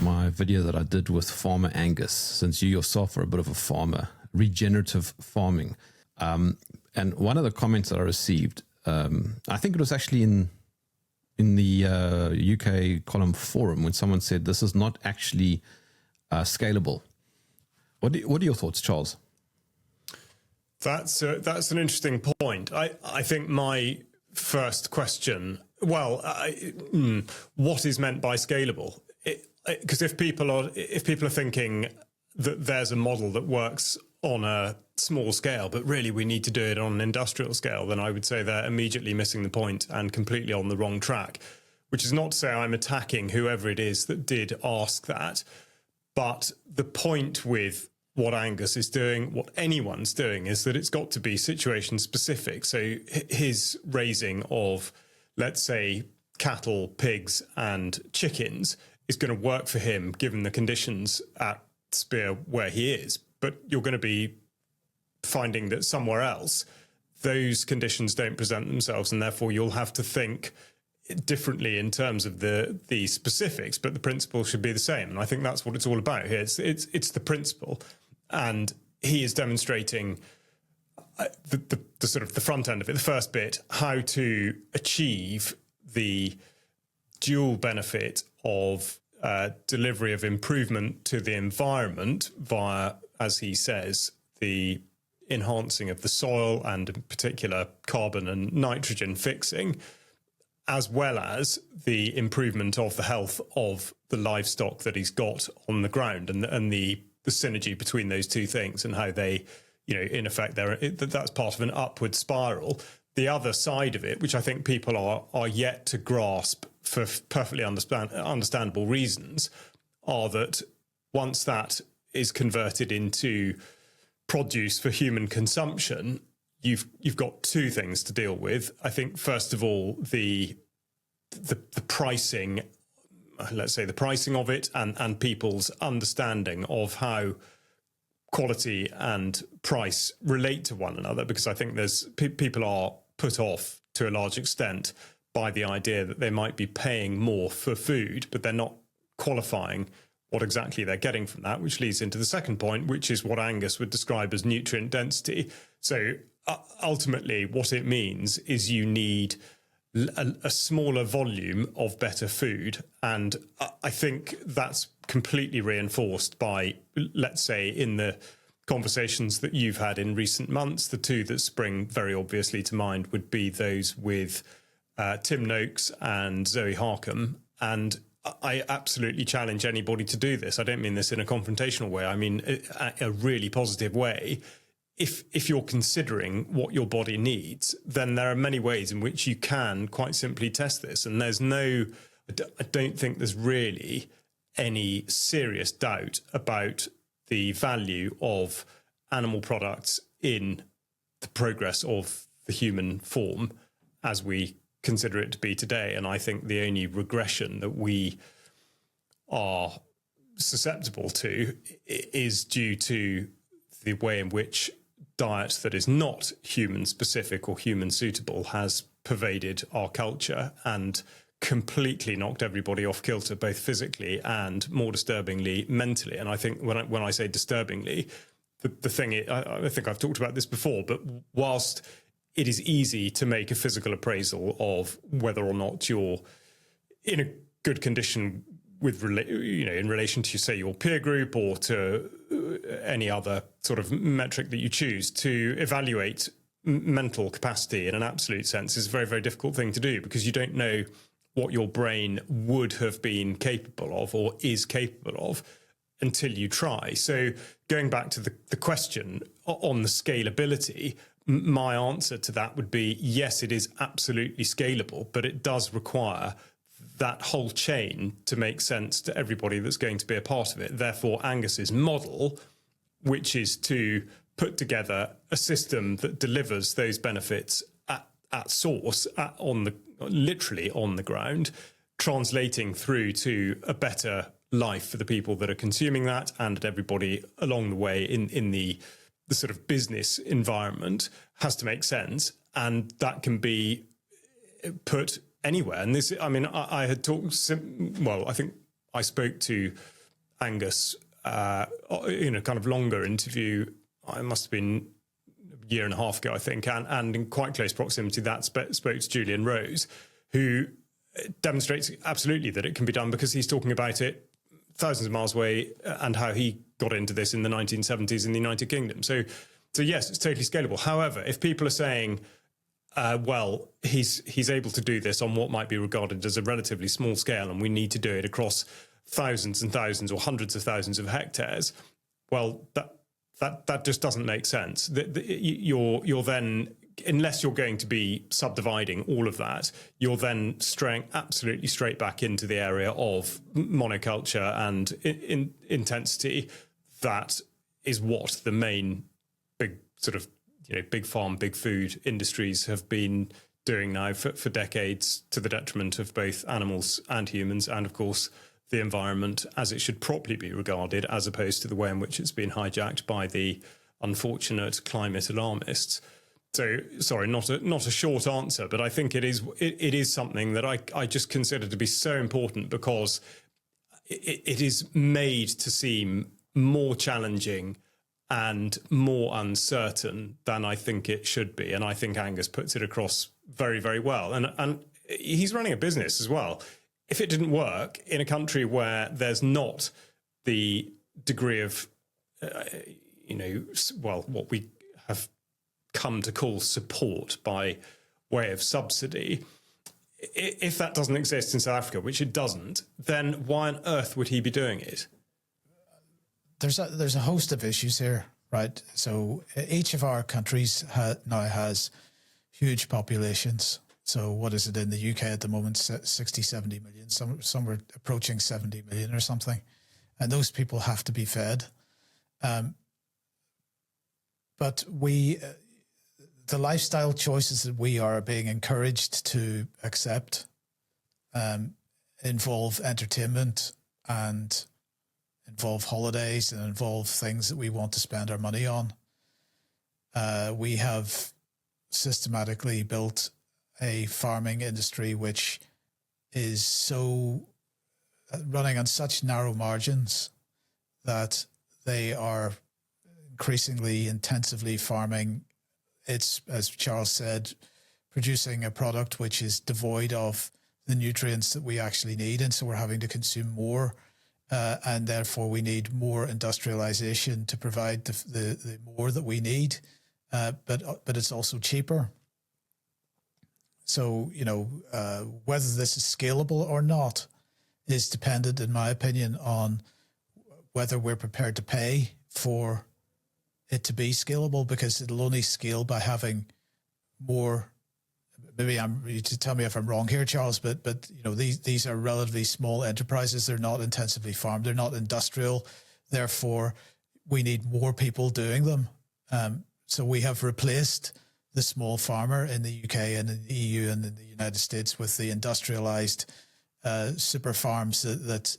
My video that I did with Farmer Angus, since you yourself are a bit of a farmer, regenerative farming. And one of the comments that I received, I think it was actually in the UK column forum, when someone said this is not actually scalable. What are your thoughts, Charles? That's an interesting point. I think my first question, what is meant by scalable? Because if people are thinking that there's a model that works on a small scale, but really we need to do it on an industrial scale, then I would say they're immediately missing the point and completely on the wrong track. Which is not to say I'm attacking whoever it is that did ask that, but the point with what Angus is doing, what anyone's doing, is that it's got to be situation specific. So his raising of, let's say, cattle, pigs and chickens is going to work for him given the conditions at Spear where he is. But you're going to be finding that somewhere else, those conditions don't present themselves, and therefore you'll have to think differently in terms of the specifics, but the principle should be the same. And I think that's what it's all about here. It's the principle. And he is demonstrating the sort of the front end of it, the first bit, how to achieve the dual benefit of delivery of improvement to the environment via, as he says, the enhancing of the soil and in particular carbon and nitrogen fixing, as well as the improvement of the health of the livestock that he's got on the ground, and the synergy between those two things and how they, in effect, that's part of an upward spiral. The other side of it, which I think people are yet to grasp for perfectly understandable reasons, are that once that is converted into produce for human consumption, you've got two things to deal with. I think, first of all, the pricing, let's say the pricing of it, and people's understanding of how quality and price relate to one another, because I think there's people are put off to a large extent by the idea that they might be paying more for food, but they're not qualifying what exactly they're getting from that, which leads into the second point, which is what Angus would describe as nutrient density. So ultimately what it means is you need a smaller volume of better food. And I think that's completely reinforced by, let's say, in the conversations that you've had in recent months. The two that spring very obviously to mind would be those with Tim Noakes and Zoe Harcombe. And I absolutely challenge anybody to do this. I don't mean this in a confrontational way. I mean a really positive way. If you're considering what your body needs, then there are many ways in which you can quite simply test this. And I don't think there's really any serious doubt about the value of animal products in the progress of the human form as we consider it to be today. And I think the only regression that we are susceptible to is due to the way in which diet that is not human specific or human suitable has pervaded our culture and completely knocked everybody off kilter, both physically and, more disturbingly, mentally. And I think when I say disturbingly, the thing, I think I've talked about this before, but whilst it is easy to make a physical appraisal of whether or not you're in a good condition with, in relation to, say, your peer group or to any other sort of metric that you choose, to evaluate mental capacity in an absolute sense is a very, very difficult thing to do, because you don't know what your brain would have been capable of or is capable of until you try. So going back to the question on the scalability, my answer to that would be, yes, it is absolutely scalable, but it does require that whole chain to make sense to everybody that's going to be a part of it. Therefore, Angus's model, which is to put together a system that delivers those benefits at source, literally on the ground, translating through to a better life for the people that are consuming that, and everybody along the way in the the sort of business environment has to make sense, and that can be put anywhere. And this, I mean, I had talked, well, I think I spoke to Angus in a kind of longer interview. It must have been a year and a half ago, I think, and in quite close proximity that spoke to Julian Rose, who demonstrates absolutely that it can be done, because he's talking about it thousands of miles away and how he got into this in the 1970s in the United Kingdom. So yes, it's totally scalable. However, if people are saying, well, he's able to do this on what might be regarded as a relatively small scale, and we need to do it across thousands and thousands or hundreds of thousands of hectares, well, that just doesn't make sense. You're then, unless you're going to be subdividing all of that, you're then straying absolutely straight back into the area of monoculture and intensity. That is what the main big sort of, big farm, big food industries have been doing now for decades, to the detriment of both animals and humans, and of course the environment as it should properly be regarded, as opposed to the way in which it's been hijacked by the unfortunate climate alarmists. So, sorry, not a short answer, but I think it is something that I just consider to be so important, because it is made to seem more challenging and more uncertain than I think it should be. And I think Angus puts it across very, very well. And he's running a business as well. If it didn't work in a country where there's not the degree of, what we have come to call support by way of subsidy, if that doesn't exist in South Africa, which it doesn't, then why on earth would he be doing it? There's a host of issues here, right? So each of our countries now has huge populations. So what is it in the UK at the moment? 60, 70 million. Some are approaching 70 million or something. And those people have to be fed. But the lifestyle choices that we are being encouraged to accept involve entertainment and involve holidays and involve things that we want to spend our money on. We have systematically built a farming industry which is so running on such narrow margins that they are increasingly intensively farming. It's, as Charles said, producing a product which is devoid of the nutrients that we actually need. And so we're having to consume more. And therefore we need more industrialization to provide the more that we need. But it's also cheaper. So, whether this is scalable or not is dependent, in my opinion, on whether we're prepared to pay for it to be scalable, because it'll only scale by having more. Maybe you tell me if I'm wrong here, Charles, but these are relatively small enterprises. They're not intensively farmed. They're not industrial. Therefore, we need more people doing them. So we have replaced the small farmer in the UK and in the EU and in the United States with the industrialized super farms that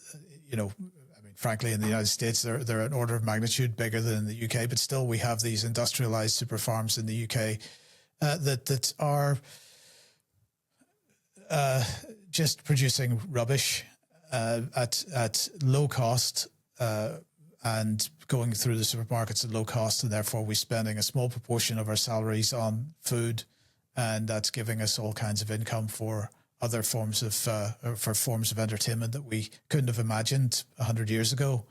frankly, in the United States, they're an order of magnitude bigger than in the UK, but still we have these industrialized super farms in the UK that are just producing rubbish at low cost and going through the supermarkets at low cost, and therefore we're spending a small proportion of our salaries on food, and that's giving us all kinds of income for other forms of entertainment that we couldn't have imagined 100 years ago.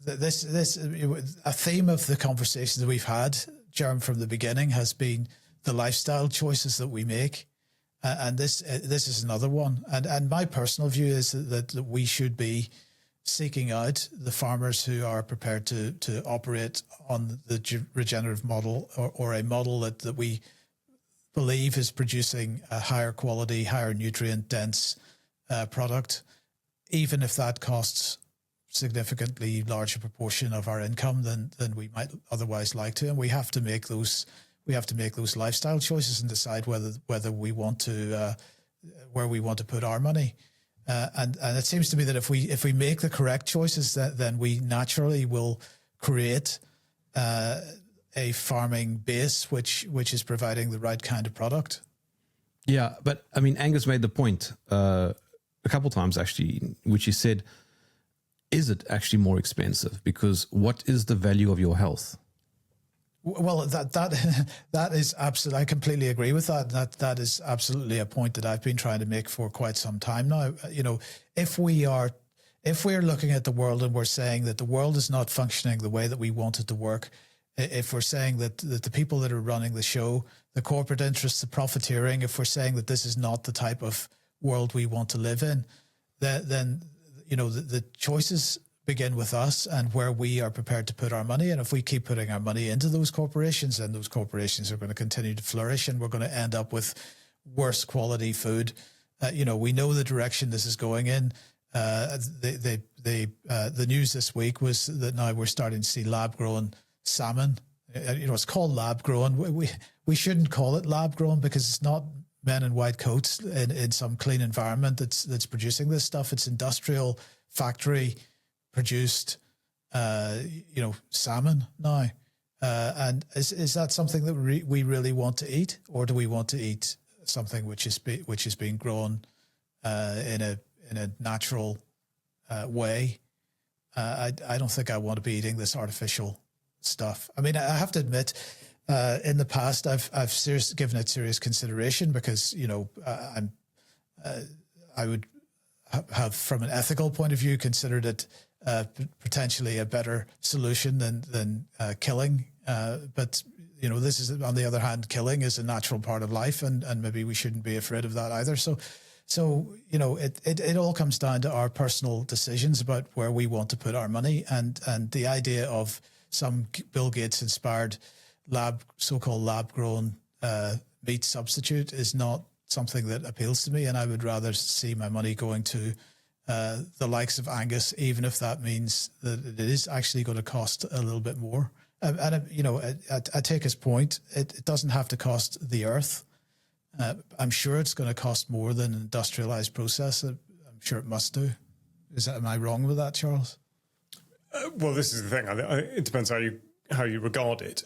This a theme of the conversations that we've had, Jerm, from the beginning has been the lifestyle choices that we make, and this is another one. And my personal view is that we should be seeking out the farmers who are prepared to operate on the regenerative model, or a model that we believe is producing a higher quality, higher nutrient dense product, even if that costs significantly larger proportion of our income than we might otherwise like to. And we have to make those lifestyle choices and decide whether we want to where we want to put our money. And it seems to me that if we make the correct choices, then we naturally will create a farming base which is providing the right kind of product. Yeah, but I mean, Angus made the point a couple times actually, which he said, is it actually more expensive? Because what is the value of your health? Well, that is absolutely. I completely agree with that. That is absolutely a point that I've been trying to make for quite some time now. You know, if we're looking at the world and we're saying that the world is not functioning the way that we want it to work, if we're saying that the people that are running the show, the corporate interests, the profiteering, if we're saying that this is not the type of world we want to live in, then you know the choices begin with us and where we are prepared to put our money. And if we keep putting our money into those corporations, then those corporations are going to continue to flourish, and we're going to end up with worse quality food. You know, we know the direction this is going in. The news this week was that now we're starting to see lab grown salmon. You know, it's called lab grown. We shouldn't call it lab grown because it's not men in white coats in some clean environment that's producing this stuff. It's industrial factory produced, you know, salmon now. And is that something that we really want to eat, or do we want to eat something which is being grown in a natural way? I don't think I want to be eating this artificial stuff. I mean, I have to admit, in the past, I've given it serious consideration because, you know, I would have, from an ethical point of view, considered it potentially a better solution than killing. But, you know, this is, on the other hand, killing is a natural part of life, and maybe we shouldn't be afraid of that either. So you know, it all comes down to our personal decisions about where we want to put our money, and the idea of some Bill Gates inspired so-called lab grown meat substitute is not something that appeals to me, and I would rather see my money going to the likes of Angus, even if that means that it is actually going to cost a little bit more. And you know, I take his point. It doesn't have to cost the earth. I'm sure it's going to cost more than an industrialized process. I'm sure it must do. Am I wrong with that, Charles? Well, this is the thing. It depends how you regard it.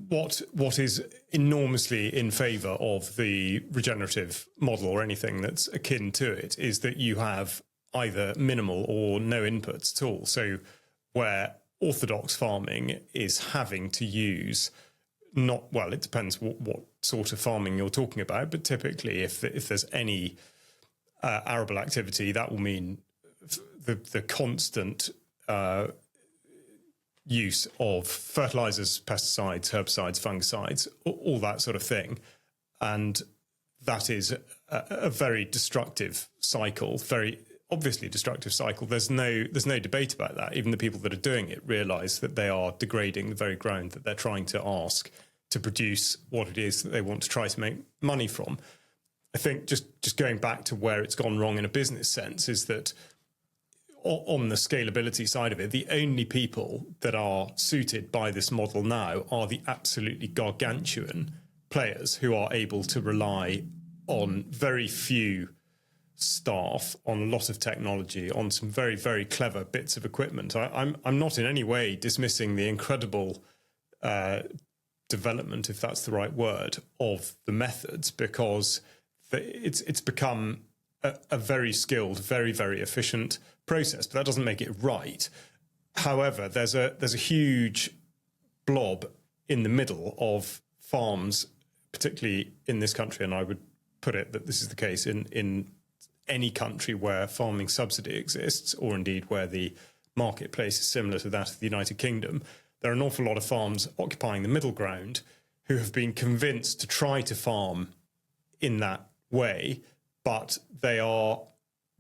What is enormously in favour of the regenerative model, or anything that's akin to it, is that you have either minimal or no inputs at all. So where orthodox farming is having to use it depends what sort of farming you're talking about, but typically if there's any arable activity, that will mean the constant use of fertilizers, pesticides, herbicides, fungicides, all that sort of thing. And that is a very destructive cycle, very obviously destructive cycle. There's no debate about that. Even the people that are doing it realize that they are degrading the very ground that they're trying to ask to produce what it is that they want to try to make money from. I think just going back to where it's gone wrong in a business sense is that on the scalability side of it, the only people that are suited by this model now are the absolutely gargantuan players who are able to rely on very few staff, on a lot of technology, on some very, very clever bits of equipment. I'm not in any way dismissing the incredible development, if that's the right word, of the methods, because it's become a very skilled, very, very efficient process, but that doesn't make it right. However, there's a huge blob in the middle of farms, particularly in this country, and I would put it that this is the case in any country where farming subsidy exists, or indeed where the marketplace is similar to that of the United Kingdom. There are an awful lot of farms occupying the middle ground who have been convinced to try to farm in that way, but they are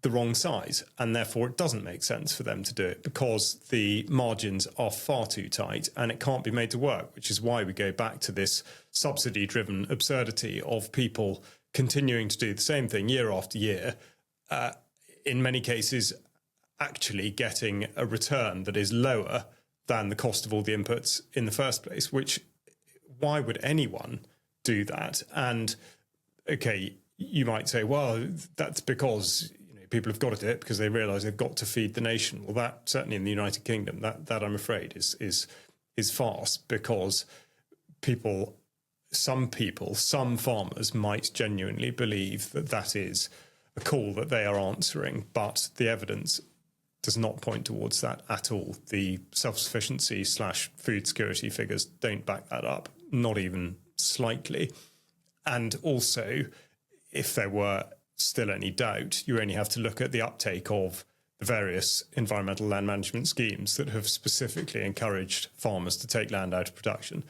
the wrong size, and therefore it doesn't make sense for them to do it because the margins are far too tight and it can't be made to work, which is why we go back to this subsidy-driven absurdity of people continuing to do the same thing year after year, in many cases actually getting a return that is lower than the cost of all the inputs in the first place, which why would anyone do that? And okay, you might say, well, that's because people have got to do it because they realise they've got to feed the nation. Well, that certainly in the United Kingdom, that I'm afraid is farce, because some farmers might genuinely believe that is a call that they are answering, but the evidence does not point towards that at all. The self-sufficiency / food security figures don't back that up, not even slightly. And also, if there were still any doubt, you only have to look at the uptake of the various environmental land management schemes that have specifically encouraged farmers to take land out of production.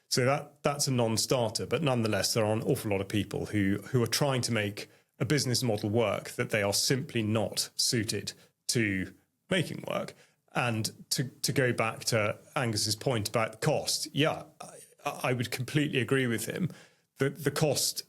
So that's a non-starter, but nonetheless, there are an awful lot of people who are trying to make a business model work that they are simply not suited to making work. And to go back to Angus's point about the cost, yeah, I would completely agree with him that the cost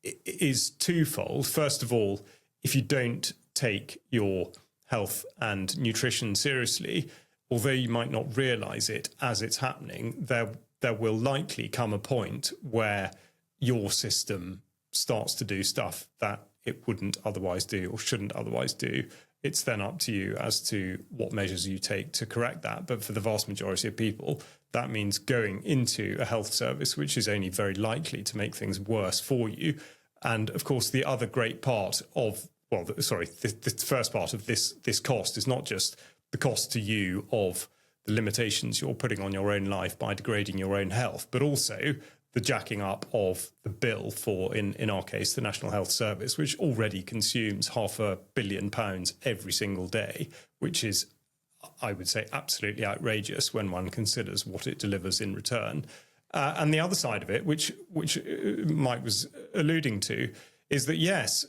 is twofold. First of all, if you don't take your health and nutrition seriously, although you might not realize it as it's happening, there will likely come a point where your system starts to do stuff that it wouldn't otherwise do or shouldn't otherwise do. It's then up to you as to what measures you take to correct that. But for the vast majority of people, that means going into a health service, which is only very likely to make things worse for you. And of course, the other great part of, the first part of this cost is not just the cost to you of the limitations you're putting on your own life by degrading your own health, but also the jacking up of the bill for, in our case, the National Health Service, which already consumes £500 million every single day, which is, I would say, absolutely outrageous when one considers what it delivers in return. And the other side of it, which Mike was alluding to, is that, yes,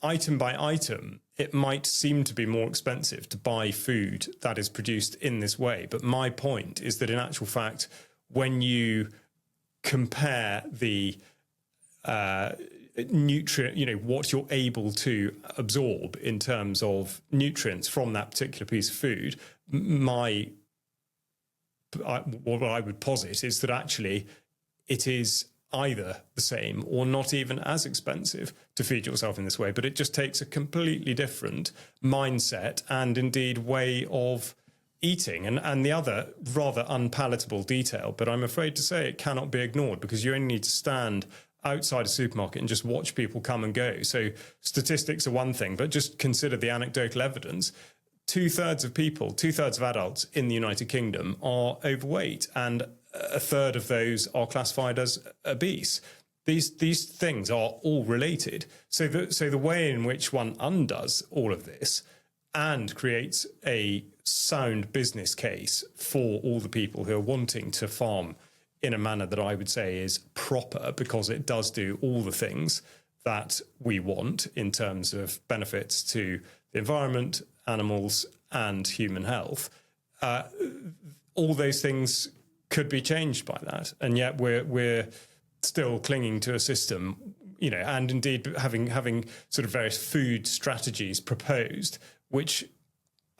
item by item, it might seem to be more expensive to buy food that is produced in this way. But my point is that in actual fact, when you compare the nutrient, what you're able to absorb in terms of nutrients from that particular piece of food, what I would posit is that actually it is either the same or not even as expensive to feed yourself in this way, but it just takes a completely different mindset and indeed way of eating. And the other rather unpalatable detail, but I'm afraid to say it cannot be ignored, because you only need to stand outside a supermarket and just watch people come and go. So statistics are one thing, but just consider the anecdotal evidence. 2/3 of adults in the United Kingdom are overweight, and a third of those are classified as obese. These things are all related. So the way in which one undoes all of this and creates a sound business case for all the people who are wanting to farm in a manner that I would say is proper, because it does do all the things that we want in terms of benefits to the environment, animals, and human health. All those things could be changed by that, and yet we're still clinging to a system, and indeed having sort of various food strategies proposed, which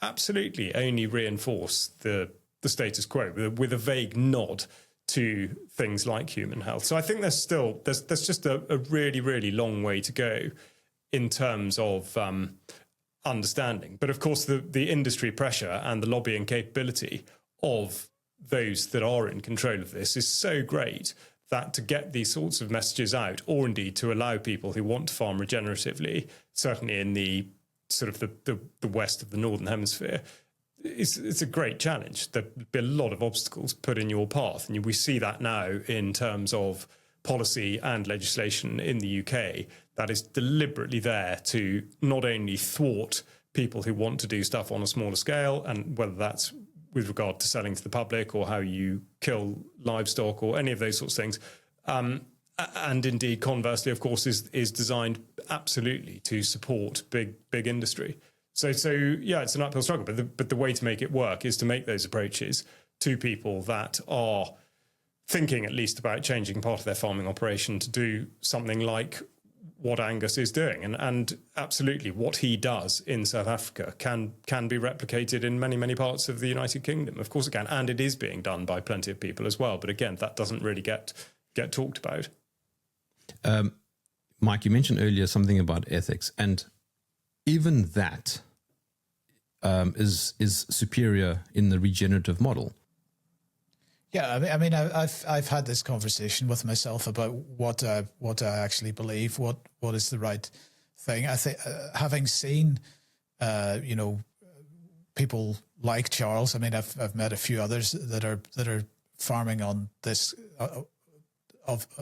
absolutely only reinforce the status quo with a vague nod to things like human health. So I think there's just a really, really long way to go in terms of understanding. But of course, the industry pressure and the lobbying capability of those that are in control of this is so great that to get these sorts of messages out, or indeed to allow people who want to farm regeneratively, certainly in the sort of the west of the Northern Hemisphere, it's a great challenge. There'll be a lot of obstacles put in your path. And we see that now in terms of policy and legislation in the UK that is deliberately there to not only thwart people who want to do stuff on a smaller scale, and whether that's with regard to selling to the public or how you kill livestock or any of those sorts of things. And indeed, conversely, of course, is designed absolutely to support big industry. So yeah, it's an uphill struggle. But the way to make it work is to make those approaches to people that are thinking at least about changing part of their farming operation to do something like what Angus is doing. And absolutely what he does in South Africa can be replicated in many, many parts of the United Kingdom. Of course it can. And it is being done by plenty of people as well. But again, that doesn't really get talked about. Mike, you mentioned earlier something about ethics, and even that is superior in the regenerative model. Yeah, I mean, I've had this conversation with myself about what I actually believe, what is the right thing. I think having seen, people like Charles. I mean, I've met a few others that are farming on this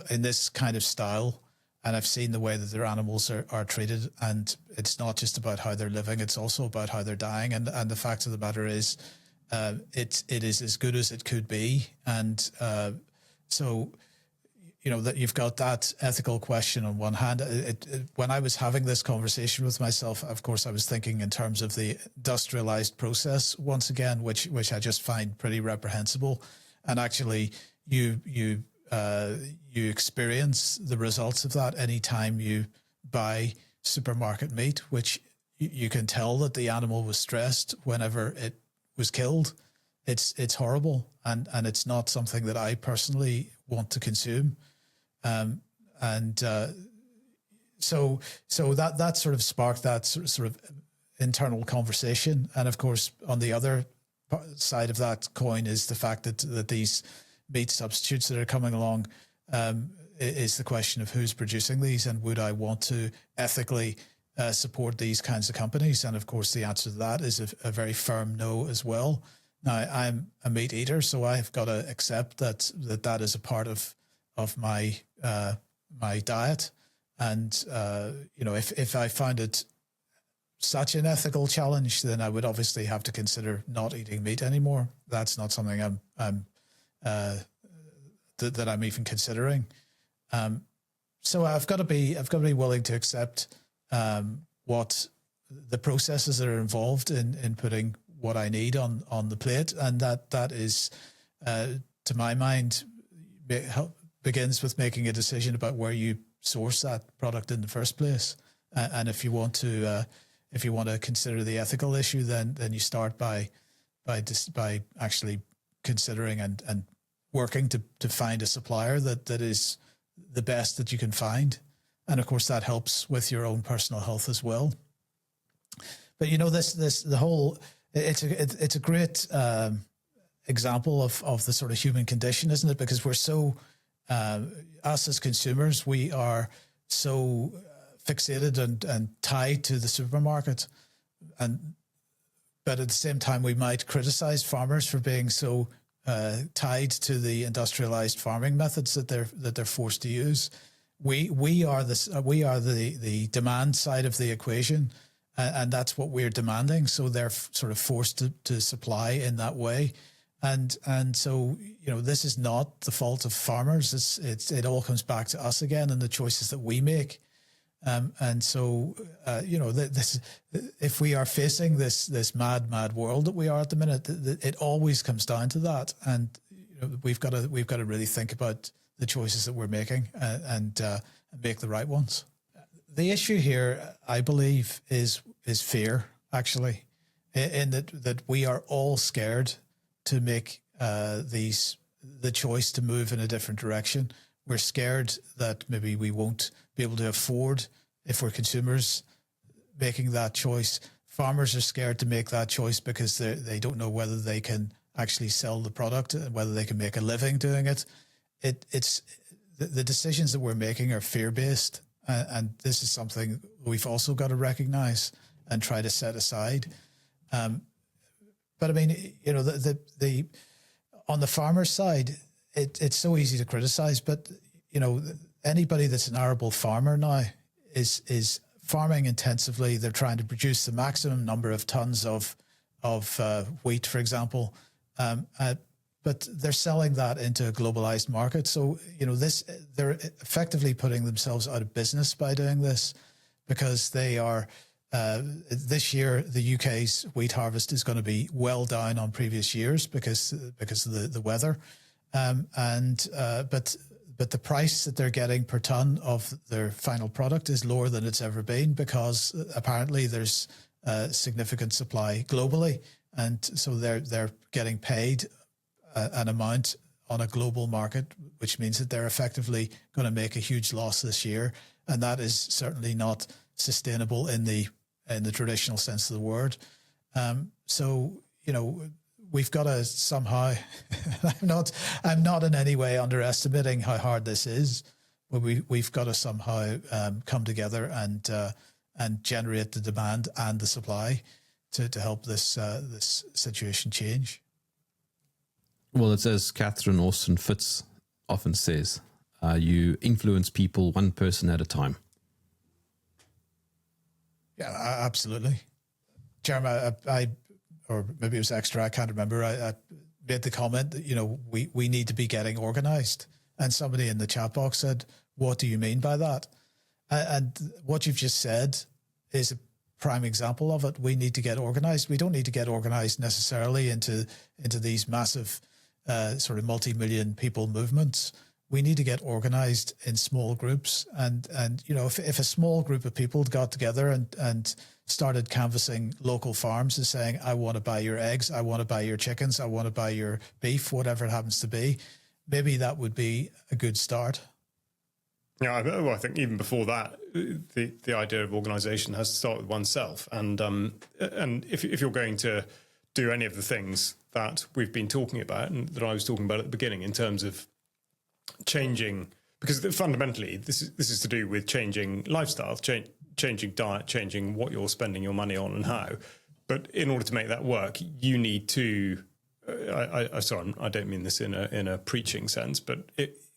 in this kind of style, and I've seen the way that their animals are treated, and it's not just about how they're living; it's also about how they're dying. And the fact of the matter is, it is as good as it could be, and so that you've got that ethical question on one hand. When I was having this conversation with myself, of course, I was thinking in terms of the industrialized process once again, which I just find pretty reprehensible. And actually, you experience the results of that anytime you buy supermarket meat, which you can tell that the animal was stressed whenever it was killed. It's horrible, and it's not something that I personally want to consume. So that sort of sparked that sort of internal conversation. And of course, on the other side of that coin is the fact that these meat substitutes that are coming along, is the question of who's producing these, and would I want to ethically support these kinds of companies? And of course, the answer to that is a very firm no as well. Now, I'm a meat eater, so I've got to accept that is a part of my my diet. And if I found it such an ethical challenge, then I would obviously have to consider not eating meat anymore. That's not something that I'm even considering. So I've got to be willing to accept what the processes that are involved in putting what I need on the plate, and that is, to my mind, begins with making a decision about where you source that product in the first place. And if you want to consider the ethical issue, then you start by actually considering and working to find a supplier that is the best that you can find. And of course, that helps with your own personal health as well. But it's a great example of the sort of human condition, isn't it? Because we're so us as consumers, we are so fixated and tied to the supermarket, but at the same time, we might criticize farmers for being so tied to the industrialized farming methods that they're forced to use. We are the demand side of the equation, and that's what we're demanding. So they're sort of forced to supply in that way. And so, this is not the fault of farmers. It all comes back to us again and the choices that we make. And so, if we are facing this mad world that we are at the minute, it always comes down to that. And we've got to really think about the choices that we're making and make the right ones. The issue here, I believe, is fear, actually, in that we are all scared to make the choice to move in a different direction. We're scared that maybe we won't be able to afford, if we're consumers, making that choice. Farmers are scared to make that choice because they don't know whether they can actually sell the product, whether they can make a living doing it. It's the decisions that we're making are fear-based, and this is something we've also got to recognize and try to set aside. But I mean, the on the farmer's side, it's so easy to criticize, but anybody that's an arable farmer now is farming intensively. They're trying to produce the maximum number of tons of wheat, for example, but they're selling that into a globalized market. So they're effectively putting themselves out of business by doing this, because they are. This year, the UK's wheat harvest is going to be well down on previous years because of the weather, but the price that they're getting per ton of their final product is lower than it's ever been, because apparently there's significant supply globally, and so they're getting paid an amount on a global market, which means that they're effectively going to make a huge loss this year, and that is certainly not sustainable in the in the traditional sense of the word. So, we've got to somehow, I'm not in any way underestimating how hard this is, but we've got to somehow come together and generate the demand and the supply to help this situation change. Well, it's as Catherine Austin Fitz often says, you influence people one person at a time. Yeah, absolutely. Jerm, I or maybe it was extra, I can't remember. I made the comment that, we need to be getting organized. And somebody in the chat box said, what do you mean by that? And what you've just said is a prime example of it. We need to get organized. We don't need to get organized necessarily into these massive sort of multi-million people movements. We need to get organized in small groups. And if a small group of people got together and started canvassing local farms and saying, I want to buy your eggs, I want to buy your chickens, I want to buy your beef, whatever it happens to be, maybe that would be a good start. Yeah, I think even before that, the idea of organisation has to start with oneself. And if you're going to do any of the things that we've been talking about and that I was talking about at the beginning in terms of changing, because fundamentally this is to do with changing lifestyle, changing diet, changing what you're spending your money on and how. But in order to make that work, you need to. I don't mean this in a preaching sense, but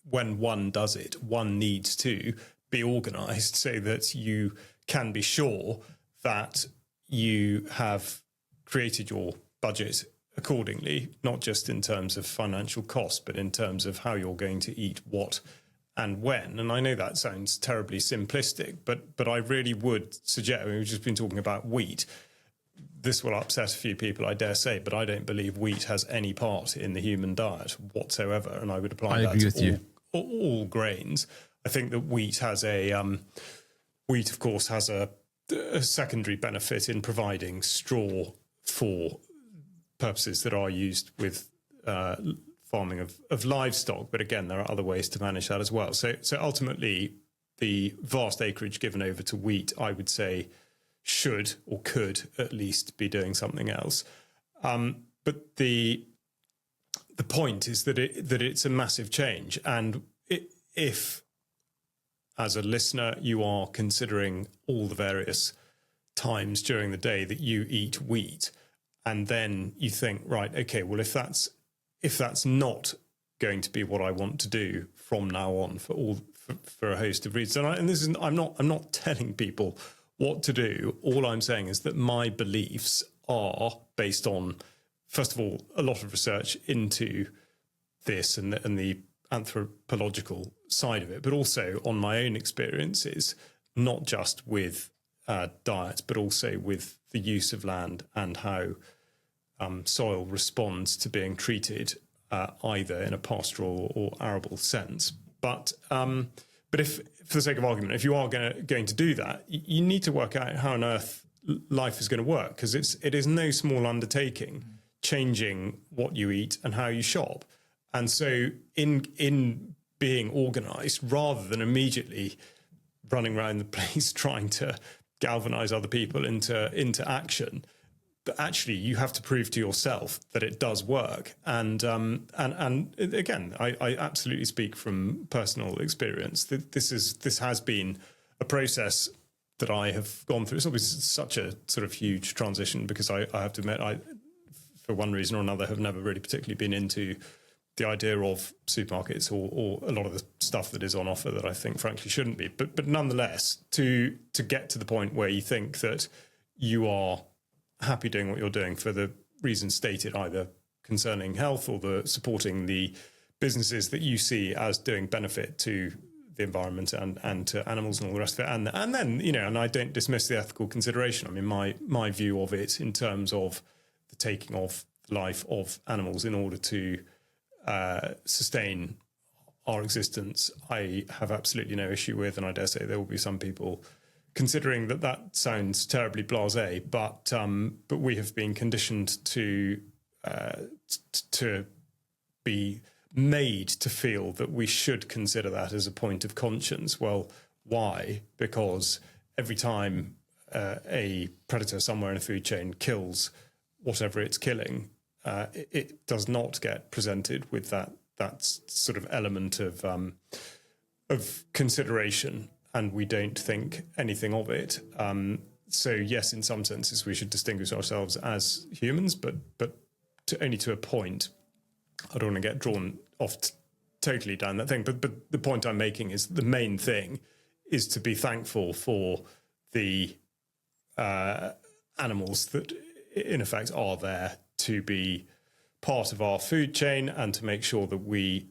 when one does it, one needs to be organised so that you can be sure that you have created your budget accordingly, not just in terms of financial cost, but in terms of how you're going to eat what and when. And I know that sounds terribly simplistic, but I really would suggest, we've just been talking about wheat. This will upset a few people, I dare say, but I don't believe wheat has any part in the human diet whatsoever. And I would apply that to all grains. I think that wheat has wheat, of course, has a secondary benefit in providing straw for purposes that are used with farming of livestock. But again, there are other ways to manage that as well. So ultimately, the vast acreage given over to wheat, I would say, should or could at least be doing something else. But the point is that it's a massive change. And if, as a listener, you are considering all the various times during the day that you eat wheat, and then you think, right, okay, well, if that's not going to be what I want to do from now on for a host of reasons, and I'm not telling people what to do. All I'm saying is that my beliefs are based on, first of all, a lot of research into this and the anthropological side of it, but also on my own experiences, not just with diet, but also with the use of land and how soil responds to being treated either in a pastoral or arable sense. But if, for the sake of argument, if you are going to do that, you need to work out how on earth life is going to work, because it is no small undertaking changing what you eat and how you shop. And so in being organised, rather than immediately running around the place trying to galvanise other people into action, but actually you have to prove to yourself that it does work. And again, I absolutely speak from personal experience. This has been a process that I have gone through. It's obviously such a sort of huge transition, because I have to admit, I, for one reason or another, have never really particularly been into the idea of supermarkets or a lot of the stuff that is on offer that I think frankly shouldn't be. But nonetheless, to get to the point where you think that you are happy doing what you're doing for the reasons stated, either concerning health or the supporting the businesses that you see as doing benefit to the environment and to animals and all the rest of it. And then, and I don't dismiss the ethical consideration. I mean, my view of it in terms of the taking of the life of animals in order to sustain our existence, I have absolutely no issue with, and I dare say there will be some people considering that sounds terribly blasé, but we have been conditioned to be made to feel that we should consider that as a point of conscience. Well, why? Because every time a predator somewhere in a food chain kills whatever it's killing, it does not get presented with that sort of element of consideration, and we don't think anything of it. So yes, in some senses, we should distinguish ourselves as humans, but only to a point. I don't want to get drawn off totally down that thing. But the point I'm making is the main thing is to be thankful for the animals that, in effect, are there to be part of our food chain, and to make sure that we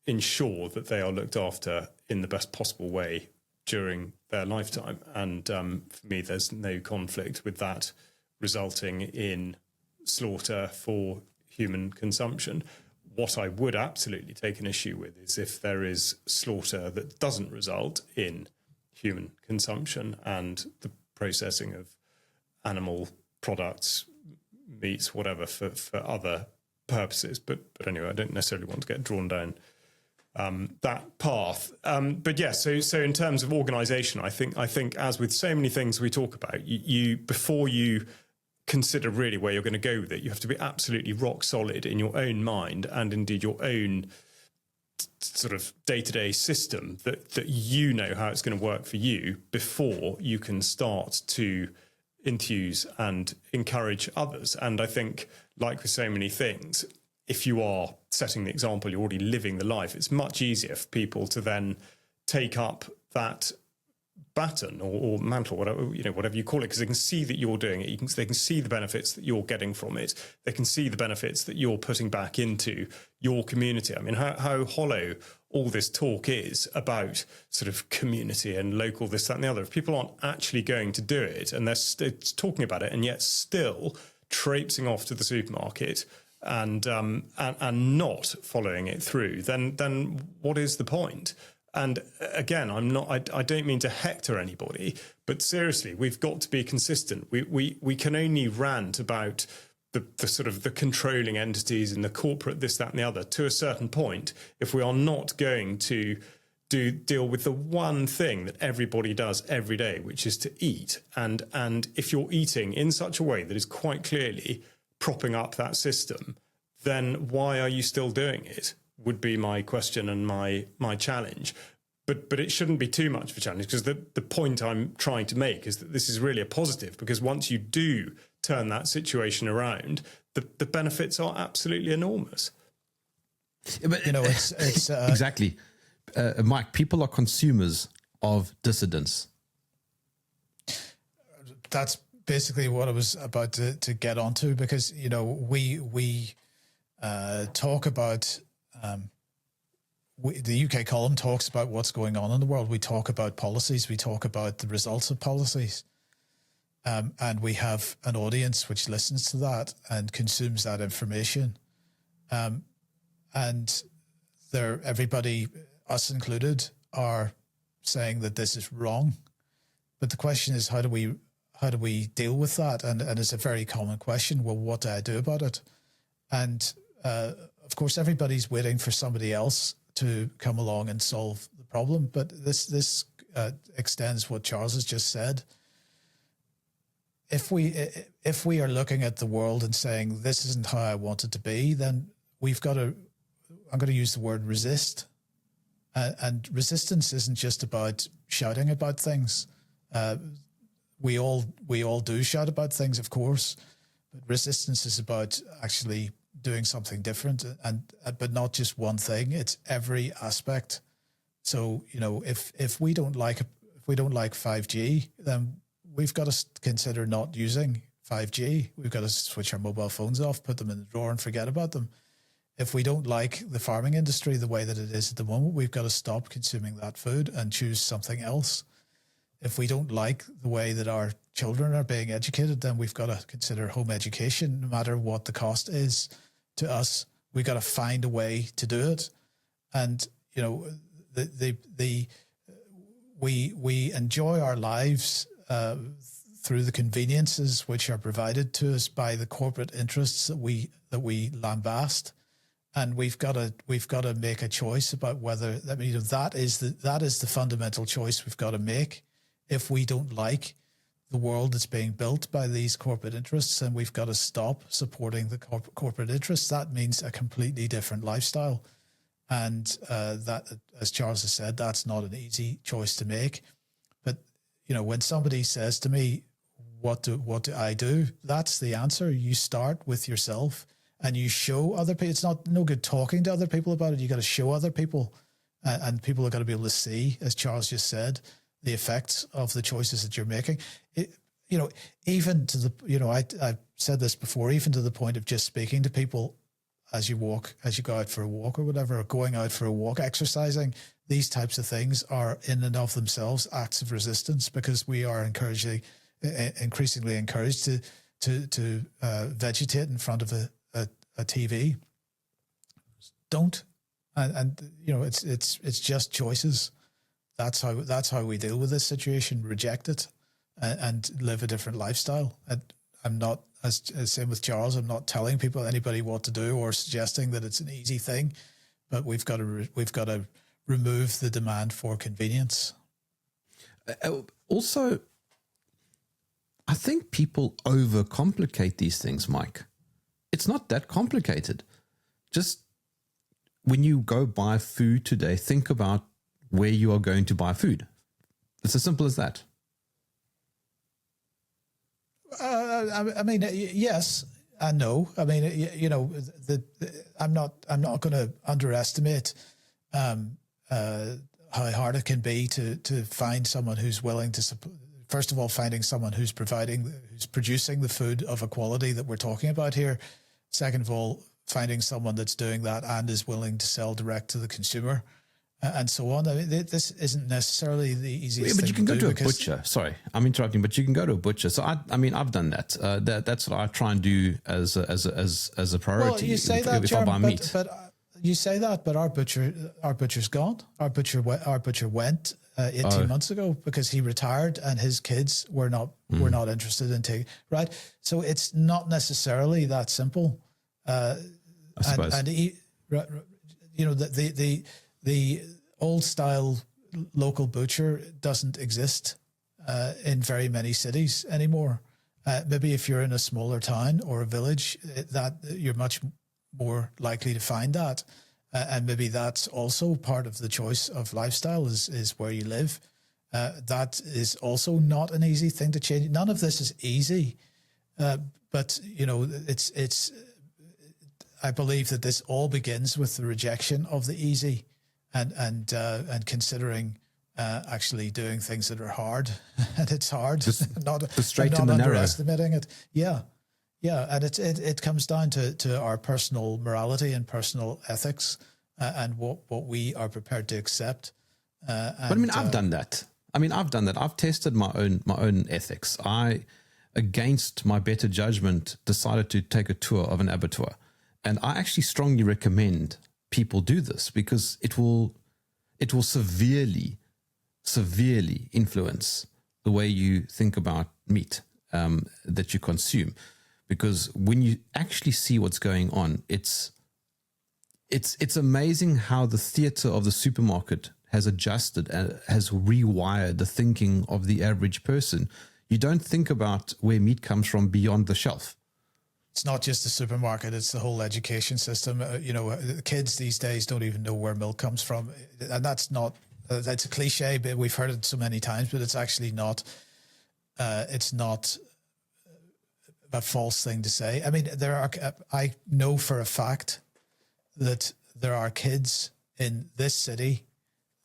ensure that they are looked after in the best possible way during their lifetime. And for me, there's no conflict with that resulting in slaughter for human consumption. What I would absolutely take an issue with is if there is slaughter that doesn't result in human consumption and the processing of animal products, meats, whatever, for other purposes. But anyway, I don't necessarily want to get drawn down that path. But yes, so in terms of organisation, I think as with so many things we talk about, you before you consider really where you're going to go with it, you have to be absolutely rock solid in your own mind and indeed your own sort of day-to-day system that you know how it's going to work for you before you can start to enthuse and encourage others. And I think, like with so many things, if you are setting the example, you're already living the life, it's much easier for people to then take up that baton or mantle, whatever you call it, because they can see that you're doing it. They can see the benefits that you're getting from it. They can see the benefits that you're putting back into your community. I mean, how hollow all this talk is about sort of community and local this, that, and the other. If people aren't actually going to do it, and they're talking about it, and yet still traipsing off to the supermarket and not following it through, then what is the point? And again, I don't mean to hector anybody, but seriously, we've got to be consistent. We can only rant about the sort of the controlling entities and the corporate this, that, and the other to a certain point if we are not going to deal with the one thing that everybody does every day, which is to eat. And if you're eating in such a way that is quite clearly propping up that system, then why are you still doing it? Would be my question and my challenge. But it shouldn't be too much of a challenge, because the point I'm trying to make is that this is really a positive, because once you do turn that situation around, the benefits are absolutely enormous. But, it's exactly. Mike, people are consumers of dissidence. That's basically what I was about to get onto, because, we talk about... the UK column talks about what's going on in the world. We talk about policies. We talk about the results of policies. And we have an audience which listens to that and consumes that information. And everybody, us included, are saying that this is wrong. But the question is, how do we deal with that? And it's a very common question. Well, what do I do about it? And of course, everybody's waiting for somebody else to come along and solve the problem. But this extends what Charles has just said. If we are looking at the world and saying, this isn't how I want it to be, then we've got to, I'm going to use the word resist. And resistance isn't just about shouting about things. We all do shout about things, of course, but resistance is about actually doing something different, but not just one thing. It's every aspect. So, if we don't like 5G, then we've got to consider not using 5G. We've got to switch our mobile phones off, put them in the drawer and forget about them. If we don't like the farming industry the way that it is at the moment, we've got to stop consuming that food and choose something else. If we don't like the way that our children are being educated, then we've got to consider home education, no matter what the cost is to us. We've got to find a way to do it. And, we enjoy our lives through the conveniences which are provided to us by the corporate interests that we lambast. And we've got to make a choice about whether that is the fundamental choice we've got to make. If we don't like the world that's being built by these corporate interests, and we've got to stop supporting the corporate interests. That means a completely different lifestyle. And that, as Charles has said, that's not an easy choice to make. But, when somebody says to me, what do I do? That's the answer. You start with yourself and you show other people. It's no good talking to other people about it. You got to show other people, and people are going to be able to see, as Charles just said, the effects of the choices that you're making. Even to the, I've said this before, even to the point of just speaking to people as you go out for a walk or whatever, or going out for a walk, exercising, these types of things are in and of themselves acts of resistance, because we are increasingly encouraged to vegetate in front of a TV. Don't, and it's just choices. That's how we deal with this situation. Reject it and live a different lifestyle. And I'm not, as same with Charles, I'm not telling anybody what to do or suggesting that it's an easy thing, but we've got to remove the demand for convenience. Also, I think people overcomplicate these things, Mike. It's not that complicated. Just when you go buy food today, think about where you are going to buy food. It's as simple as that. I mean, yes and no. I mean, I'm not going to underestimate how hard it can be to find someone who's willing to first of all, finding someone who's producing the food of a quality that we're talking about here. Second of all, finding someone that's doing that and is willing to sell direct to the consumer, and so on. I mean, this isn't necessarily the easiest thing to do. But you can go to a butcher. Sorry, I'm interrupting, but you can go to a butcher. So I mean, I've done that. That's what I try and do as a priority. Well, you say that, if Jerm, I buy meat. But you say that, but our butcher's gone. Our butcher went 18 months ago because he retired and his kids were not interested in taking, right? So it's not necessarily that simple. I suppose. And the old style local butcher doesn't exist in very many cities anymore. Maybe if you're in a smaller town or a village, that you're much more likely to find that. And maybe that's also part of the choice of lifestyle is where you live. That is also not an easy thing to change. None of this is easy, but it's. I believe that this all begins with the rejection of the easy, and considering actually doing things that are hard, and it's hard. Not underestimating it. Yeah. And it comes down to our personal morality and personal ethics, and what we are prepared to accept. But I mean, I've done that. I've tested my own ethics. I, against my better judgment, decided to take a tour of an abattoir, and I actually strongly recommend people do this because it will severely influence the way you think about meat that you consume. Because when you actually see what's going on, it's amazing how the theater of the supermarket has adjusted and has rewired the thinking of the average person. You don't think about where meat comes from beyond the shelf. It's not just the supermarket, it's the whole education system. Kids these days don't even know where milk comes from. And that's a cliche, but we've heard it so many times, but it's actually not, it's not a false thing to say. I mean, I know for a fact that there are kids in this city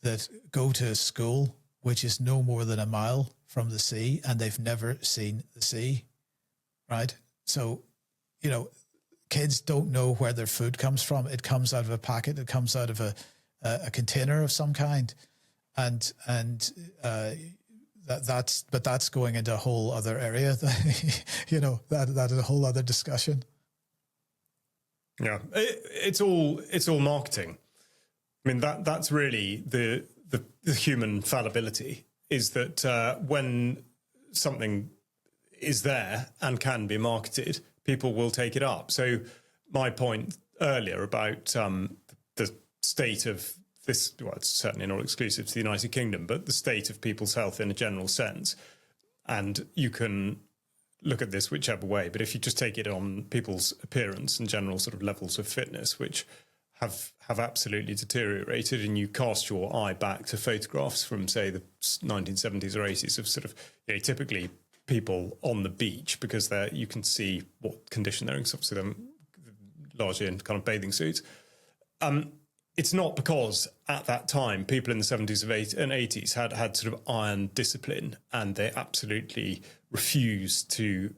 that go to a school which is no more than a mile from the sea, and they've never seen the sea, right? So, kids don't know where their food comes from. It comes out of a packet. It comes out of a container of some kind, and that's going into a whole other area. That is a whole other discussion. Yeah, it's all marketing. I mean, that's really the human fallibility, is that when something is there and can be marketed, people will take it up. So my point earlier about the state of this, well, it's certainly not exclusive to the United Kingdom, but the state of people's health in a general sense, And you can look at this whichever way, but if you just take it on people's appearance and general sort of levels of fitness, which have absolutely deteriorated, and you cast your eye back to photographs from, say, the 1970s or 80s of sort of, typically people on the beach, because you can see what condition they're in, because obviously they're largely in kind of bathing suits. It's not because at that time people in the 70s and 80s had sort of iron discipline, and they absolutely refused to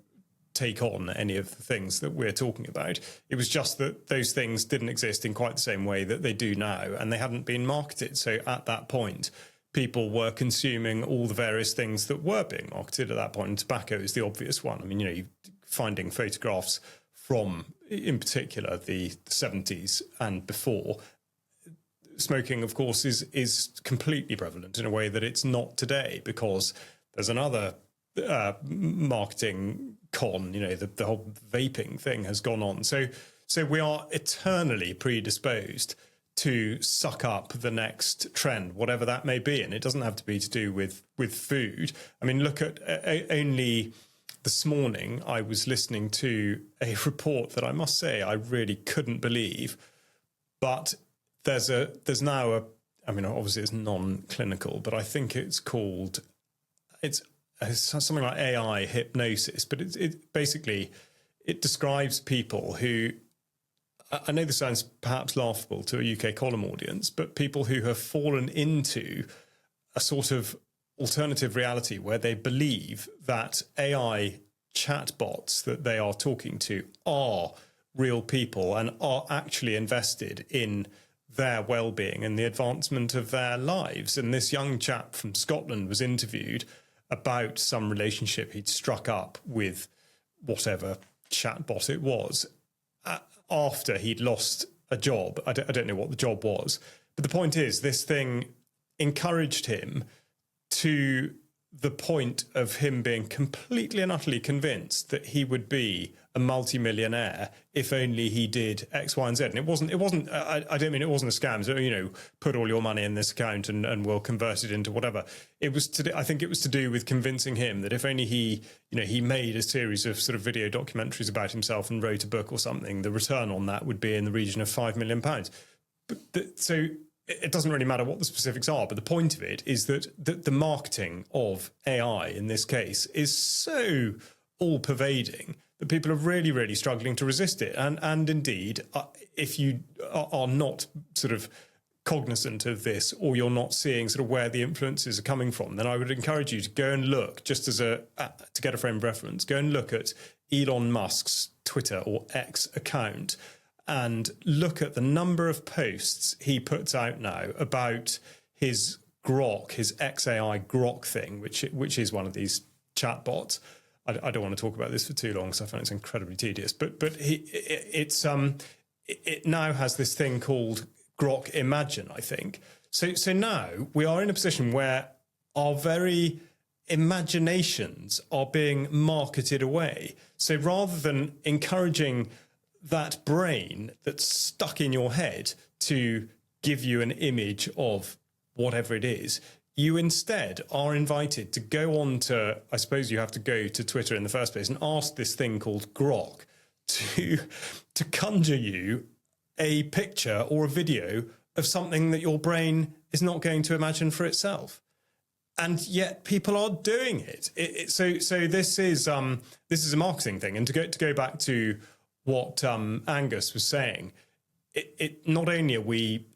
take on any of the things that we're talking about. It was just that those things didn't exist in quite the same way that they do now, and they hadn't been marketed. So at that point, people were consuming all the various things that were being marketed at that point, and tobacco is the obvious one. I mean, you finding photographs from, in particular, the 70s and before. Smoking, of course, is completely prevalent in a way that it's not today, because there's another marketing con, the whole vaping thing has gone on. So we are eternally predisposed to suck up the next trend, whatever that may be. And it doesn't have to be to do with food. I mean, look at only this morning, I was listening to a report that I must say I really couldn't believe, but there's now obviously it's non-clinical, but I think it's something like AI hypnosis, but it basically describes people who, I know this sounds perhaps laughable to a UK column audience, but people who have fallen into a sort of alternative reality where they believe that AI chatbots that they are talking to are real people and are actually invested in their well-being and the advancement of their lives. And this young chap from Scotland was interviewed about some relationship he'd struck up with whatever chatbot it was after he'd lost a job. I don't know what the job was. But the point is, this thing encouraged him to the point of him being completely and utterly convinced that he would be a multimillionaire if only he did X, Y, and Z. And it wasn't. I don't mean it wasn't a scam. So, put all your money in this account and we'll convert it into whatever. It was I think it was to do with convincing him that if only he made a series of sort of video documentaries about himself and wrote a book or something, the return on that would be in the region of £5 million. So it doesn't really matter what the specifics are, but the point of it is that the marketing of AI in this case is so all-pervading that people are really, really struggling to resist it. And indeed, if you are not sort of cognizant of this, or you're not seeing sort of where the influences are coming from, then I would encourage you to go and look, just as to get a frame of reference, go and look at Elon Musk's Twitter or X account and look at the number of posts he puts out now about his Grok, his XAI Grok thing, which is one of these chatbots. I don't want to talk about this for too long because I find it's incredibly tedious. But it now has this thing called Grok Imagine, I think. So now we are in a position where our very imaginations are being marketed away. So rather than encouraging that brain that's stuck in your head to give you an image of whatever it is, you instead are invited to go on to, I suppose you have to go to Twitter in the first place and ask this thing called Grok to conjure you a picture or a video of something that your brain is not going to imagine for itself. And yet people are doing it. So this is a marketing thing. And to go back to what Angus was saying, it not only are we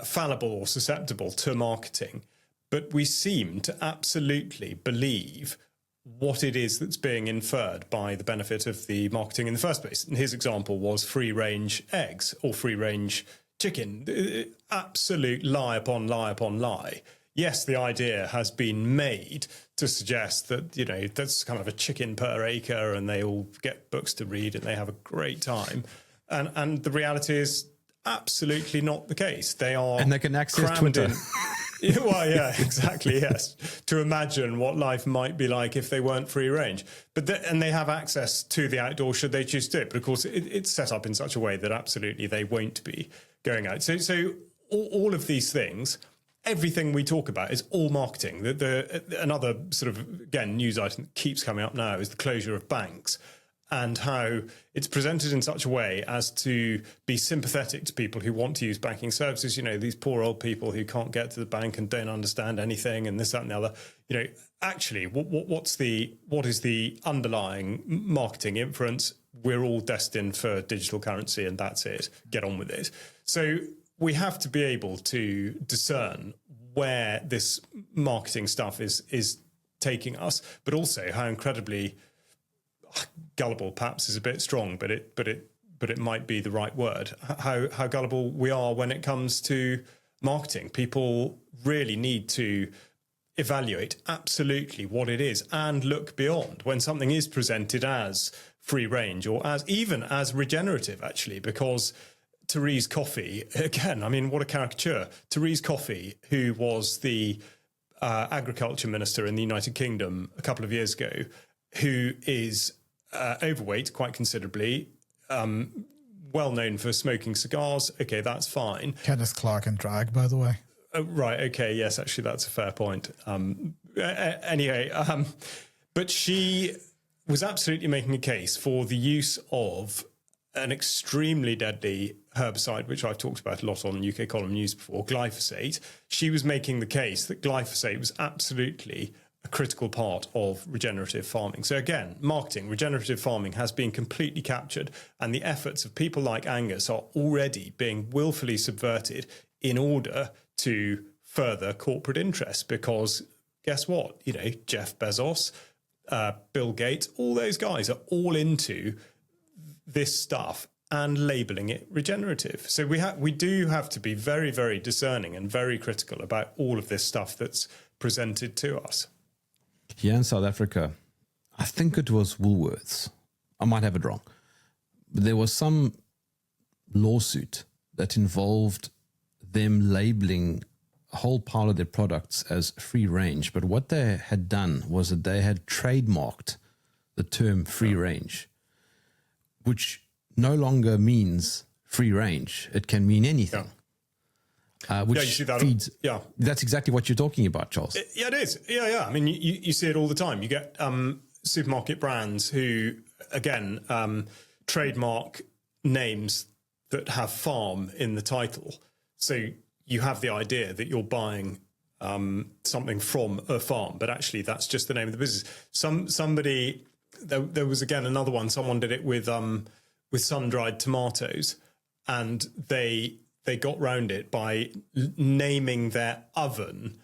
fallible or susceptible to marketing, but we seem to absolutely believe what it is that's being inferred by the benefit of the marketing in the first place. And his example was free-range eggs or free-range chicken. Absolute lie upon lie upon lie. Yes, the idea has been made to suggest that, that's kind of a chicken per acre and they all get books to read and they have a great time. And the reality is absolutely not the case. They are, and they can access Twitter. Well, yeah, exactly. Yes, to imagine what life might be like if they weren't free range. And they have access to the outdoors should they choose to do it. But of course, it's set up in such a way that absolutely they won't be going out. So all of these things, everything we talk about is all marketing. Another sort of, again, news item that keeps coming up now is the closure of banks, and how it's presented in such a way as to be sympathetic to people who want to use banking services. You know, these poor old people who can't get to the bank and don't understand anything, and this, that, and the other. You know, actually, what is the underlying marketing inference? We're all destined for digital currency, and that's it. Get on with it. So we have to be able to discern where this marketing stuff is taking us, but also how incredibly gullible, perhaps is a bit strong, but it might be the right word. How gullible we are when it comes to marketing. People really need to evaluate absolutely what it is and look beyond when something is presented as free range or even as regenerative, actually, because Therese Coffey, again, I mean, what a caricature. Therese Coffey, who was the agriculture minister in the United Kingdom a couple of years ago, who is overweight quite considerably, well known for smoking cigars. Okay, that's fine. Kenneth Clark and drag, by the way. Right. Okay. Yes, actually, that's a fair point. Anyway, but she was absolutely making a case for the use of an extremely deadly herbicide, which I've talked about a lot on UK Column News before, glyphosate. She was making the case that glyphosate was absolutely a critical part of regenerative farming. So again, marketing, regenerative farming has been completely captured, and the efforts of people like Angus are already being willfully subverted in order to further corporate interests. Because guess what? You know, Jeff Bezos, Bill Gates, all those guys are all into this stuff and labeling it regenerative. So we do have to be very, very discerning and very critical about all of this stuff that's presented to us. Here in South Africa, I think it was Woolworths. I might have it wrong. But there was some lawsuit that involved them labeling a whole pile of their products as free range. But what they had done was that they had trademarked the term free range, which no longer means free range. It can mean anything. Which you see that. feeds. Yeah, that's exactly what you're talking about, Charles. Yeah, it is. Yeah. I mean, you see it all the time. You get supermarket brands who, again, trademark names that have farm in the title. So you have the idea that you're buying something from a farm, but actually that's just the name of the business. Somebody, there was again another one. Someone did it with sun-dried tomatoes, and they got round it by naming their oven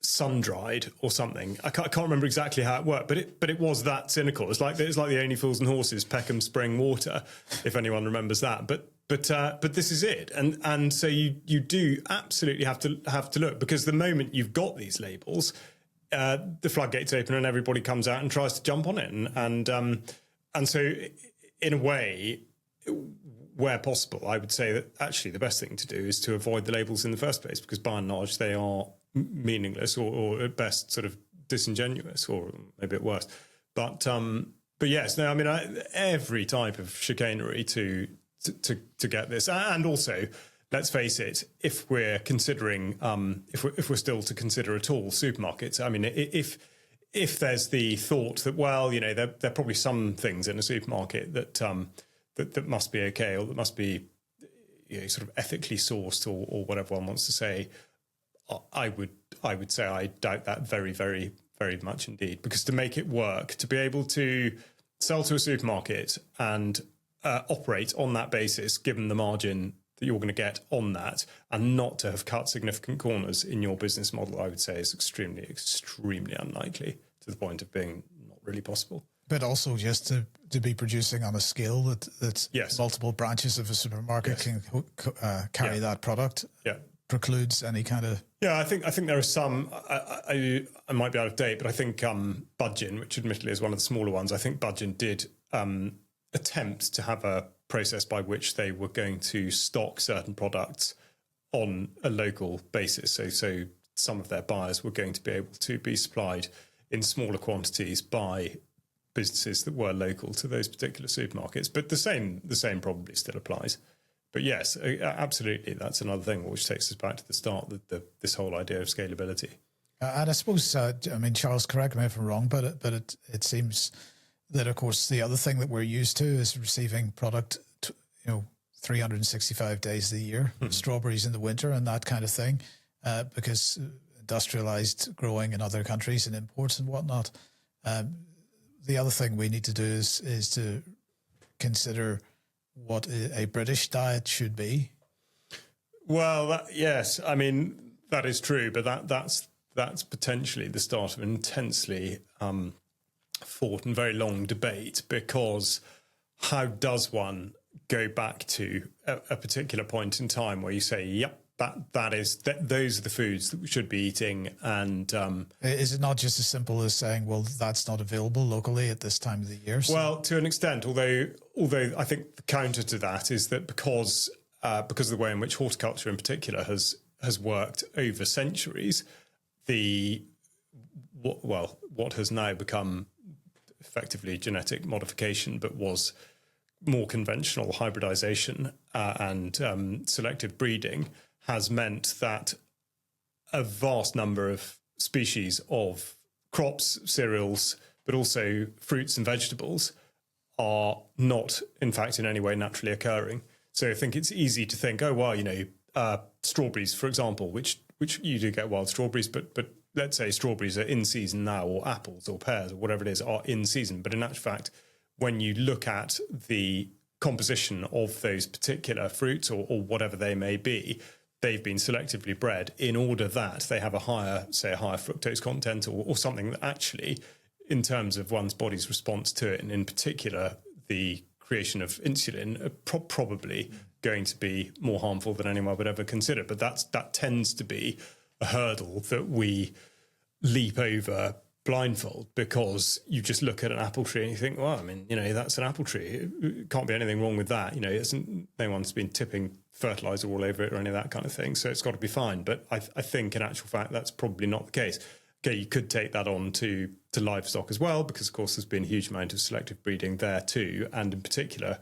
sun-dried or something. I can't remember exactly how it worked, but it was that cynical. It's like the Only Fools and Horses Peckham Spring Water, if anyone remembers that. But this is it, and so you do absolutely have to look, because the moment you've got these labels, the floodgates open and everybody comes out and tries to jump on it, and so in a way, where possible, I would say that actually the best thing to do is to avoid the labels in the first place, because by and large they are meaningless or at best sort of disingenuous, or maybe at worst. But yes, no, I mean every type of chicanery to get this, and also let's face it, if we're considering if we're still to consider at all supermarkets, I mean if there's the thought that, well, you know, there are probably some things in a supermarket that that must be okay, or that must be, you know, sort of ethically sourced, or whatever one wants to say, I would say I doubt that very, very, very much indeed. Because to make it work, to be able to sell to a supermarket and operate on that basis, given the margin that you're going to get on that, and not to have cut significant corners in your business model, I would say is extremely, extremely unlikely, to the point of being not really possible. But also just to be producing on a scale that yes. multiple branches of a supermarket yes. can carry that product. Yeah. Precludes any kind of... Yeah, I think there are some, I might be out of date, but I think Budgen, which admittedly is one of the smaller ones, I think Budgen did attempt to have a process by which they were going to stock certain products on a local basis. So some of their buyers were going to be able to be supplied in smaller quantities by businesses that were local to those particular supermarkets. But the same probably still applies. But yes, absolutely, that's another thing which takes us back to the start, this whole idea of scalability. And I suppose, I mean, Charles, correct me if I'm wrong, but it seems that, of course, the other thing that we're used to is receiving product, 365 days a year, strawberries in the winter and that kind of thing, because industrialized growing in other countries and imports and whatnot. The other thing we need to do is to consider what a British diet should be. Well, yes, I mean, that is true, but that's potentially the start of an intensely fought and very long debate, because how does one go back to a particular point in time where you say, yep, those are the foods that we should be eating? And is it not just as simple as saying, well, that's not available locally at this time of the year? So? Well, to an extent, although I think the counter to that is that because of the way in which horticulture in particular has worked over centuries, what has now become effectively genetic modification, but was more conventional hybridization and selective breeding, has meant that a vast number of species of crops, cereals, but also fruits and vegetables are not, in fact, in any way naturally occurring. So I think it's easy to think, oh, well, strawberries, for example, which you do get wild strawberries, but let's say strawberries are in season now, or apples or pears or whatever it is are in season. But in actual fact, when you look at the composition of those particular fruits or whatever they may be, they've been selectively bred in order that they have a higher fructose content or something that actually, in terms of one's body's response to it, and in particular the creation of insulin, are probably going to be more harmful than anyone would ever consider. But that tends to be a hurdle that we leap over blindfold, because you just look at an apple tree and you think, well, I mean, that's an apple tree. It can't be anything wrong with that. No one's been tipping fertilizer all over it or any of that kind of thing. So it's got to be fine. But I think in actual fact, that's probably not the case. Okay, you could take that on to livestock as well, because of course there's been a huge amount of selective breeding there too. And in particular,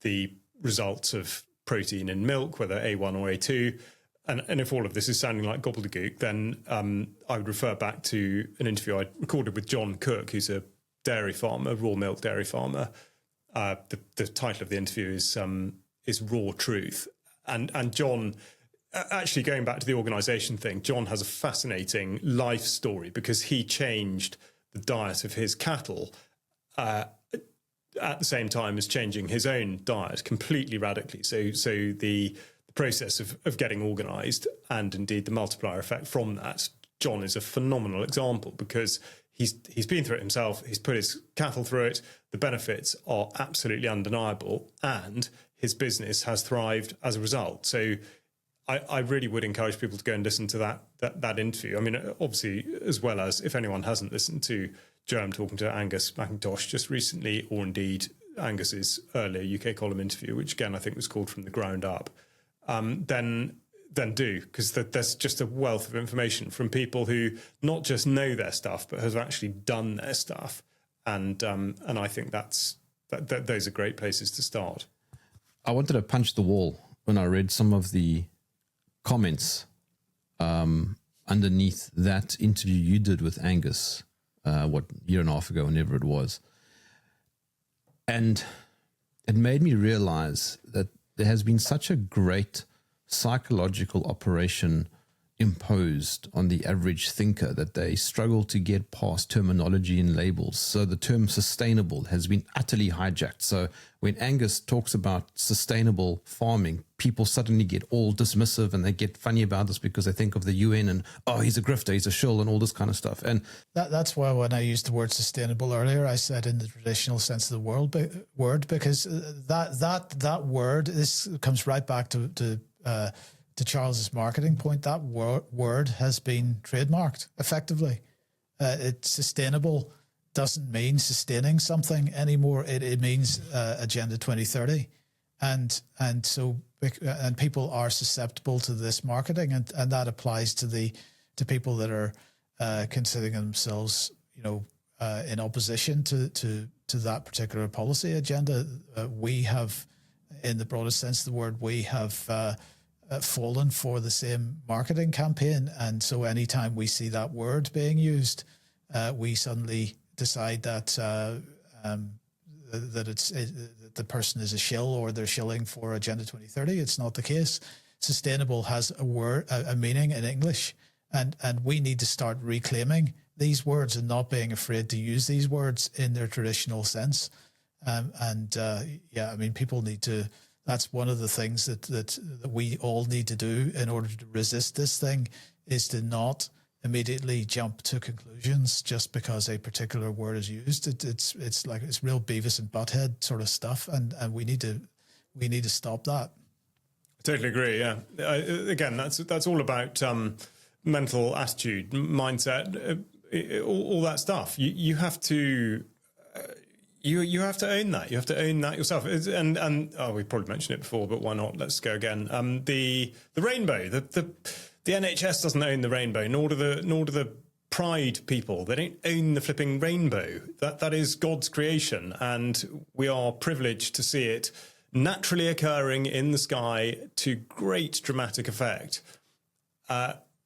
the results of protein in milk, whether A1 or A2. And if all of this is sounding like gobbledygook, then I would refer back to an interview I recorded with John Cook, who's a dairy farmer, raw milk dairy farmer. The title of the interview is Raw Truth. And John, actually going back to the organisation thing, John has a fascinating life story, because he changed the diet of his cattle at the same time as changing his own diet completely radically. So the process of getting organised, and indeed the multiplier effect from that, John is a phenomenal example, because he's been through it himself. He's put his cattle through it. The benefits are absolutely undeniable, and his business has thrived as a result. So I really would encourage people to go and listen to that interview. I mean, obviously, as well as, if anyone hasn't listened to Jerm talking to Angus McIntosh just recently, or indeed Angus's earlier UK column interview, which again I think was called From the Ground Up, then do, because there's just a wealth of information from people who not just know their stuff, but have actually done their stuff. And I think those are great places to start. I wanted to punch the wall when I read some of the comments underneath that interview you did with Angus, a year and a half ago, whenever it was. And it made me realize that there has been such a great psychological operation imposed on the average thinker that they struggle to get past terminology and labels. So the term sustainable has been utterly hijacked. So when Angus talks about sustainable farming, people suddenly get all dismissive and they get funny about this because they think of the UN and, oh, he's a grifter, he's a shill, and all this kind of stuff. And that's why when I used the word sustainable earlier, I said in the traditional sense of the word, because that word, this comes right back to Charles's marketing point. That word has been trademarked effectively. It's sustainable doesn't mean sustaining something anymore. It means Agenda 2030, and people are susceptible to this marketing, and that applies to people that are considering themselves, in opposition to that particular policy agenda. We have in the broadest sense of the word, we have fallen for the same marketing campaign. And so anytime we see that word being used, we suddenly decide that the person is a shill, or they're shilling for Agenda 2030. It's not the case. Sustainable has a meaning in English, and we need to start reclaiming these words and not being afraid to use these words in their traditional sense. People need to. That's one of the things that we all need to do in order to resist this thing, is to not immediately jump to conclusions just because a particular word is used. It's real Beavis and Butthead sort of stuff, and we need to stop that. Totally agree. Yeah. Again, that's all about mental attitude, mindset, all that stuff. You have to. You have to own that. You have to own that yourself. And we probably mentioned it before, but why not? Let's go again. The rainbow. The NHS doesn't own the rainbow, nor do the Pride people. They don't own the flipping rainbow. That is God's creation, and we are privileged to see it naturally occurring in the sky to great dramatic effect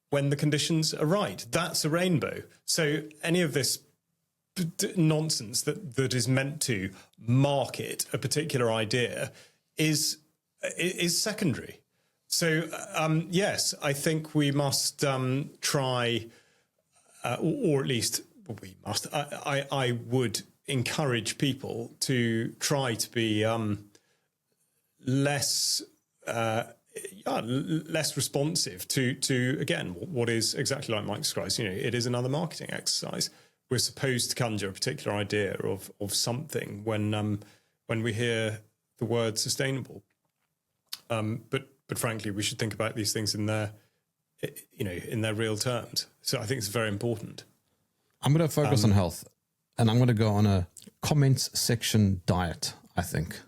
when the conditions are right. That's a rainbow. So any of this nonsense that is meant to market a particular idea is secondary. So yes, I think we must try, or at least we must. I would encourage people to try to be less responsive to again what is exactly like Mike describes. It is another marketing exercise. We're supposed to conjure a particular idea of something when we hear the word sustainable. But frankly, we should think about these things in their real terms. So I think it's very important. I'm going to focus on health, and I'm going to go on a comments section diet. I think.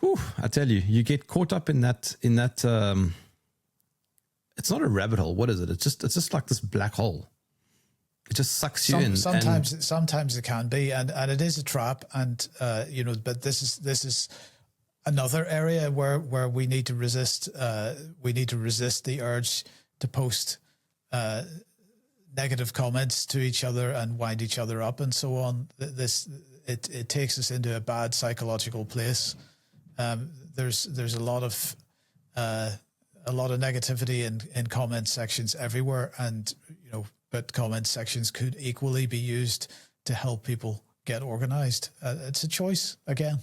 Whew, I tell you, you get caught up in that. It's not a rabbit hole. What is it? It's just like this black hole. It just sucks you in. Sometimes it can be, and it is a trap. And but this is another area where we need to resist. We need to resist the urge to post negative comments to each other and wind each other up and so on. It takes us into a bad psychological place. There's a lot of negativity in comment sections everywhere, and but comment sections could equally be used to help people get organized. It's a choice again.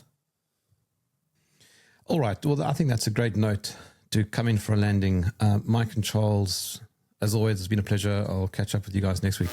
All right. Well, I think that's a great note to come in for a landing. Mike and Charles, as always, it's been a pleasure. I'll catch up with you guys next week.